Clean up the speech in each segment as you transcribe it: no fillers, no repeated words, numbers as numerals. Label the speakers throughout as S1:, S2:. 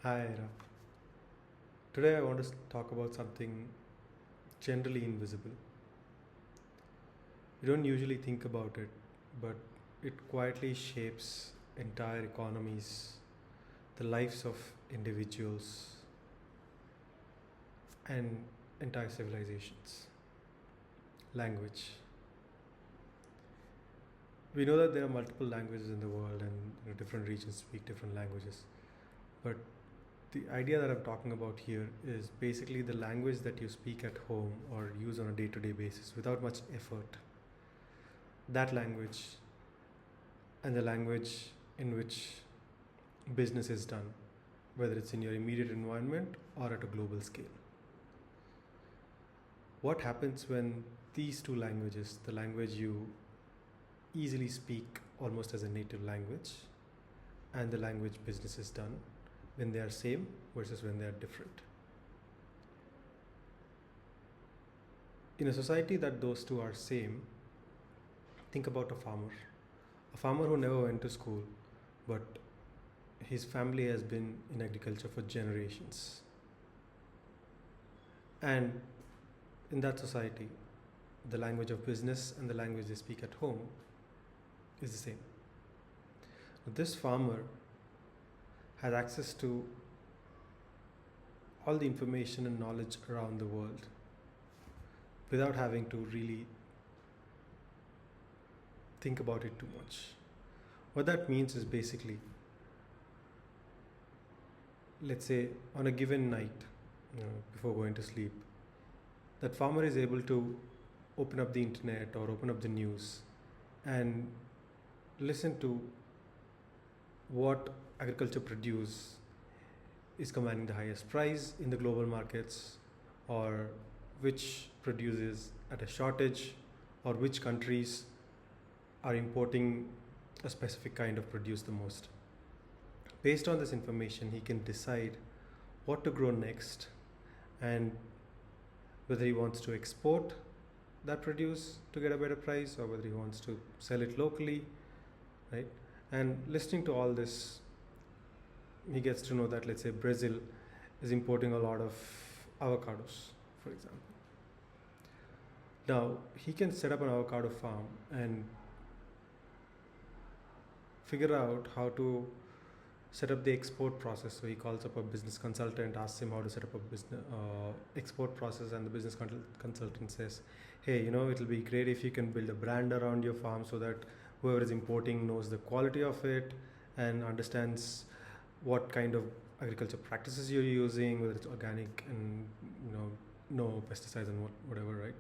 S1: Hi, Ayra. Today I want to talk about something generally invisible. We don't usually think about it, but it quietly shapes entire economies, the lives of individuals, and entire civilizations. Language. We know that there are multiple languages in the world, and different regions speak different languages. But the idea that I'm talking about here is basically the language that you speak at home or use on a day to day basis without much effort. That language and the language in which business is done, whether it's in your immediate environment or at a global scale. What happens when these two languages, the language you easily speak almost as a native language, and the language business is done, when they are same versus when they are different? In a society that those two are same, think about a farmer who never went to school, but his family has been in agriculture for generations. And in that society, the language of business and the language they speak at home is the same. This farmer has access to all the information and knowledge around the world without having to really think about it too much. What that means is basically, let's say on a given night, before going to sleep, that farmer is able to open up the internet or open up the news and listen to what agriculture produce is commanding the highest price in the global markets, or which produces at a shortage, or which countries are importing a specific kind of produce the most. Based on this information, he can decide what to grow next and whether he wants to export that produce to get a better price or whether he wants to sell it locally, right? And listening to all this, he gets to know that, let's say, Brazil is importing a lot of avocados, for example. Now, he can set up an avocado farm and figure out how to set up the export process. So he calls up a business consultant, asks him how to set up a business export process, and the business consultant says, "Hey, it'll be great if you can build a brand around your farm so that whoever is importing knows the quality of it and understands what kind of agriculture practices you're using, whether it's organic and no pesticides and whatever, right?"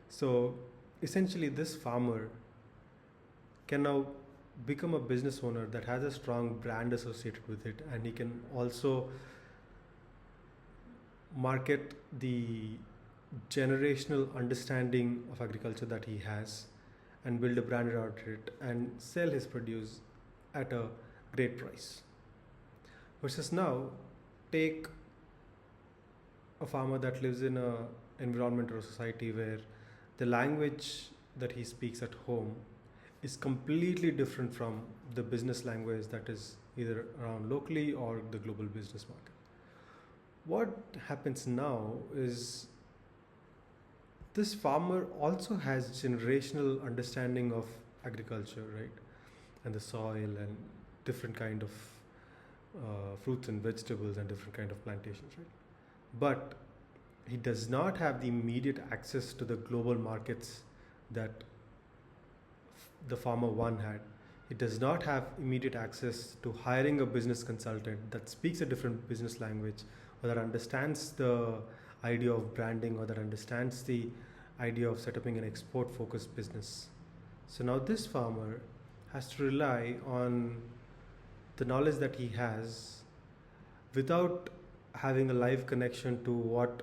S1: So essentially, this farmer can now become a business owner that has a strong brand associated with it, and he can also market the generational understanding of agriculture that he has and build a brand around it and sell his produce at a great price. Versus now, take a farmer that lives in a environment or a society where the language that he speaks at home is completely different from the business language that is either around locally or the global business market. What happens now is this farmer also has generational understanding of agriculture, right? And the soil and different kind of fruits and vegetables and different kind of plantations, right? But he does not have the immediate access to the global markets that the farmer one had. He does not have immediate access to hiring a business consultant that speaks a different business language, or that understands the idea of branding, or that understands the idea of setting an export focused business. So now this farmer has to rely on the knowledge that he has without having a live connection to what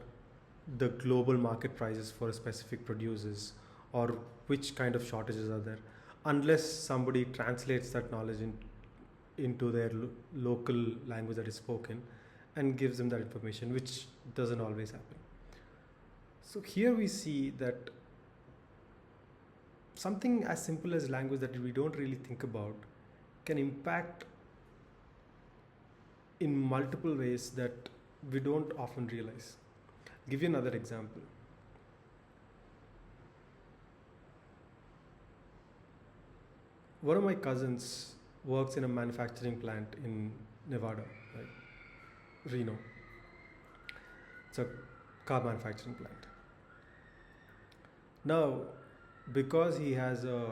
S1: the global market prices for a specific produce is, or which kind of shortages are there, unless somebody translates that knowledge into their local language that is spoken and gives them that information, which doesn't always happen. So here we see that something as simple as language that we don't really think about can impact in multiple ways that we don't often realize. Give you another example. One of my cousins works in a manufacturing plant in Nevada, right? Reno. It's a car manufacturing plant. Now, because he has a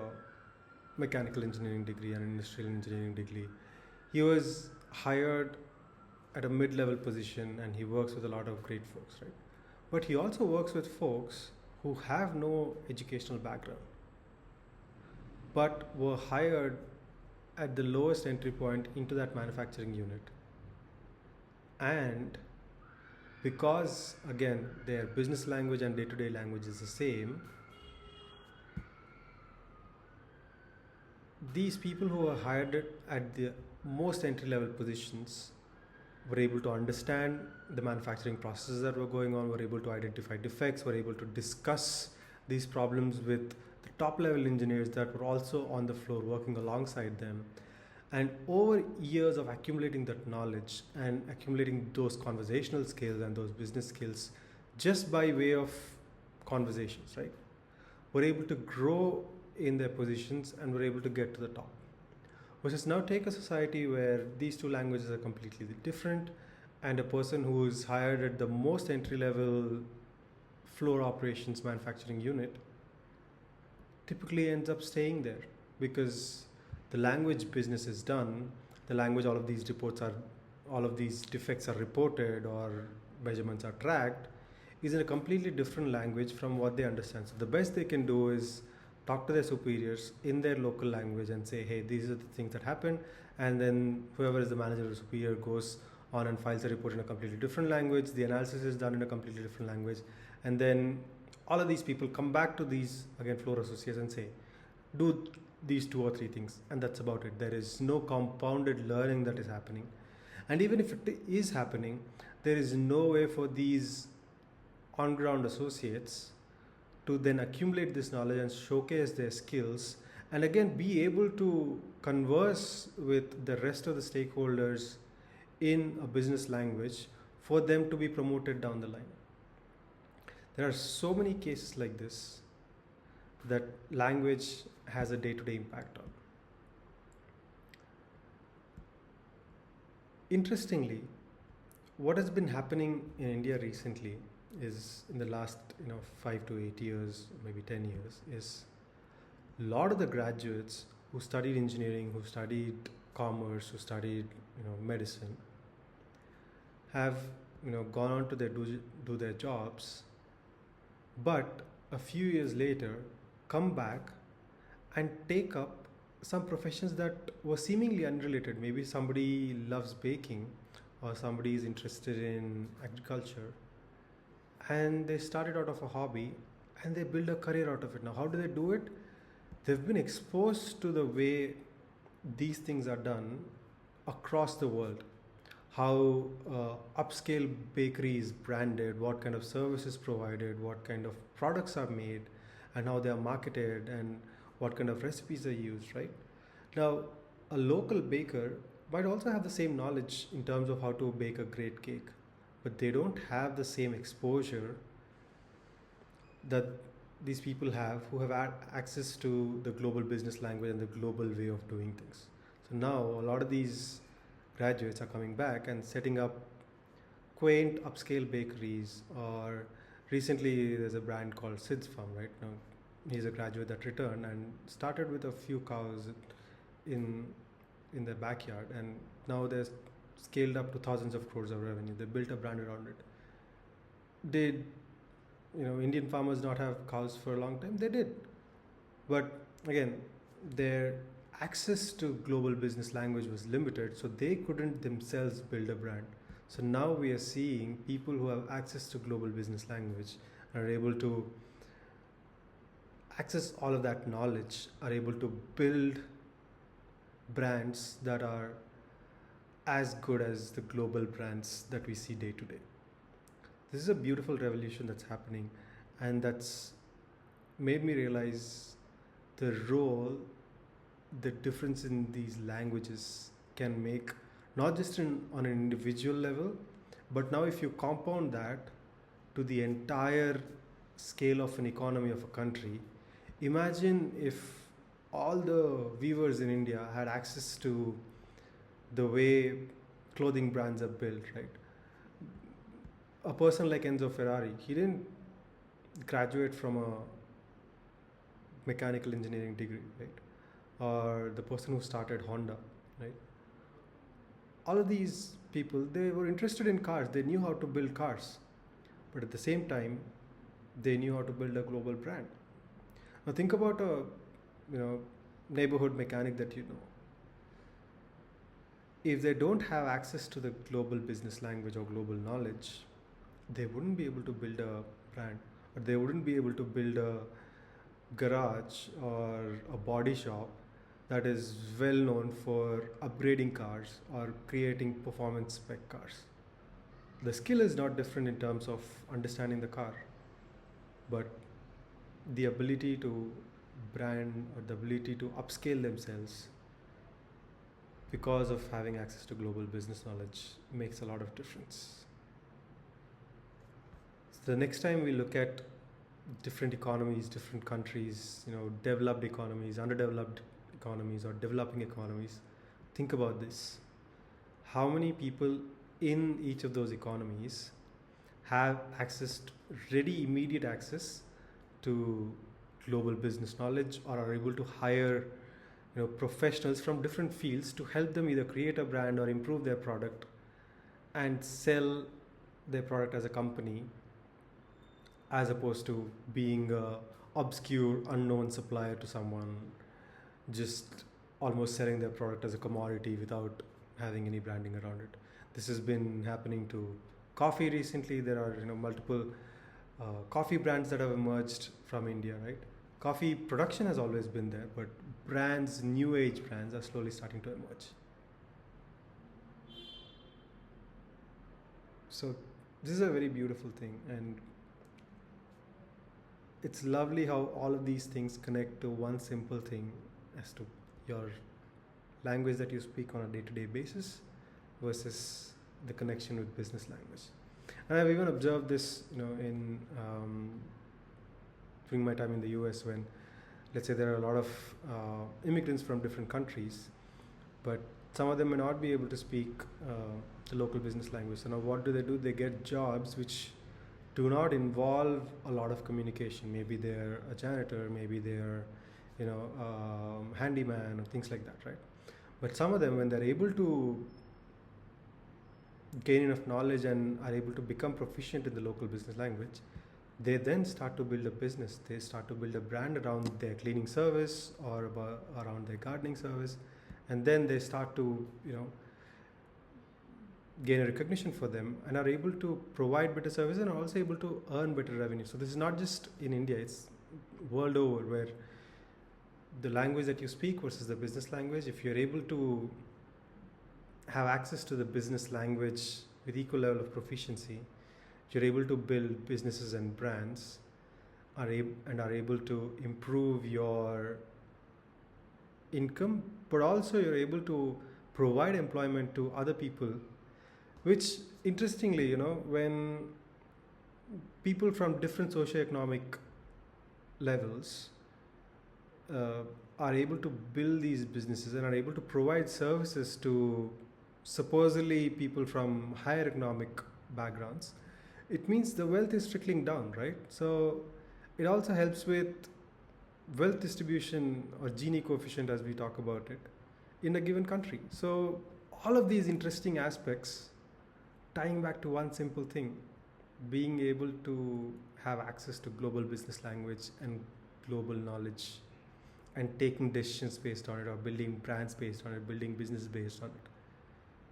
S1: mechanical engineering degree and an industrial engineering degree, he was hired at a mid-level position and he works with a lot of great folks, right? But he also works with folks who have no educational background but were hired at the lowest entry point into that manufacturing unit. And because, again, their business language and day-to-day language is the same, these people who were hired at the most entry-level positions were able to understand the manufacturing processes that were going on, were able to identify defects, were able to discuss these problems with the top level engineers that were also on the floor working alongside them. And over years of accumulating that knowledge and accumulating those conversational skills and those business skills just by way of conversations, right, were able to grow in their positions and were able to get to the top. Versus now take a society where these two languages are completely different, and a person who is hired at the most entry level floor operations manufacturing unit typically ends up staying there because the language business is done, the language all of these defects are reported or measurements are tracked is in a completely different language from what they understand. So the best they can do is talk to their superiors in their local language and say, hey, these are the things that happen. And then whoever is the manager or superior goes on and files a report in a completely different language. The analysis is done in a completely different language. And then all of these people come back to these, again, floor associates and say, do these 2 or 3 things. And that's about it. There is no compounded learning that is happening. And even if it is happening, there is no way for these on-ground associates to then accumulate this knowledge and showcase their skills and again be able to converse with the rest of the stakeholders in a business language for them to be promoted down the line. There are so many cases like this that language has a day-to-day impact on. Interestingly, what has been happening in India recently is in the last 5 to 8 years, maybe 10 years, is a lot of the graduates who studied engineering, who studied commerce, who studied medicine, have gone on to do their jobs, but a few years later come back and take up some professions that were seemingly unrelated. Maybe somebody loves baking or somebody is interested in agriculture, and they started out of a hobby and they build a career out of it. Now, how do they do it? They've been exposed to the way these things are done across the world. How upscale bakery is branded, what kind of services provided, what kind of products are made, and how they are marketed, and what kind of recipes are used, right? Now, a local baker might also have the same knowledge in terms of how to bake a great cake, but they don't have the same exposure that these people have who have had access to the global business language and the global way of doing things. So now a lot of these graduates are coming back and setting up quaint upscale bakeries, or recently there's a brand called Sid's Farm, right? Now he's a graduate that returned and started with a few cows in their backyard, and now they're scaled up to thousands of crores of revenue. They built a brand around it. Did Indian farmers not have cows for a long time? They did. But again, their access to global business language was limited, so they couldn't themselves build a brand. So now we are seeing people who have access to global business language are able to access all of that knowledge, are able to build brands that are as good as the global brands that we see day to day. This is a beautiful revolution that's happening, and that's made me realize the role the difference in these languages can make, not just on an individual level, but now if you compound that to the entire scale of an economy of a country, imagine if all the weavers in India had access to the way clothing brands are built, right? A person like Enzo Ferrari, he didn't graduate from a mechanical engineering degree, right? Or the person who started Honda, right? All of these people, they were interested in cars, they knew how to build cars, but at the same time, they knew how to build a global brand. Now think about a neighborhood mechanic that you know. If they don't have access to the global business language or global knowledge, they wouldn't be able to build a brand, or they wouldn't be able to build a garage or a body shop that is well known for upgrading cars or creating performance spec cars. The skill is not different in terms of understanding the car, but the ability to brand or the ability to upscale themselves because of having access to global business knowledge makes a lot of difference. So the next time we look at different economies, different countries, developed economies, underdeveloped economies, or developing economies, think about this. How many people in each of those economies have ready immediate access to global business knowledge, or are able to hire professionals from different fields to help them either create a brand or improve their product and sell their product as a company, as opposed to being a obscure unknown supplier to someone, just almost selling their product as a commodity without having any branding around it. This has been happening to coffee recently. There are multiple coffee brands that have emerged from India, right? Coffee production has always been there, but brands, new age brands, are slowly starting to emerge. So this is a very beautiful thing, and it's lovely how all of these things connect to one simple thing as to your language that you speak on a day-to-day basis versus the connection with business language. And I've even observed this, in during my time in the US, when, let's say, there are a lot of immigrants from different countries, but some of them may not be able to speak the local business language. So now what do? They get jobs which do not involve a lot of communication. Maybe they're a janitor, maybe they're handyman, or things like that, right? But some of them, when they're able to gain enough knowledge and are able to become proficient in the local business language, they then start to build a business. They start to build a brand around their cleaning service or around their gardening service, and then they start to gain a recognition for them and are able to provide better service and are also able to earn better revenue. So this is not just in India, it's world over, where the language that you speak versus the business language, if you're able to have access to the business language with equal level of proficiency, you're able to build businesses and brands are able to improve your income, but also you're able to provide employment to other people, which interestingly, when people from different socioeconomic levels are able to build these businesses and are able to provide services to supposedly people from higher economic backgrounds, it means the wealth is trickling down, right? So it also helps with wealth distribution, or Gini coefficient as we talk about it, in a given country. So all of these interesting aspects tying back to one simple thing: being able to have access to global business language and global knowledge, and taking decisions based on it, or building brands based on it, building business based on it.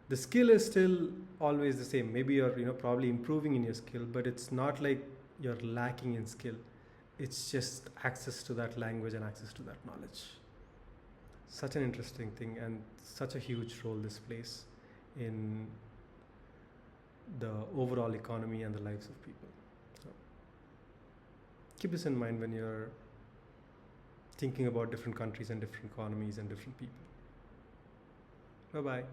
S1: The skill is still always the same. Maybe you're probably improving in your skill, but it's not like you're lacking in skill. It's just access to that language and access to that knowledge. Such an interesting thing, and such a huge role this plays in the overall economy and the lives of people. So keep this in mind when you're thinking about different countries and different economies and different people. Bye-bye.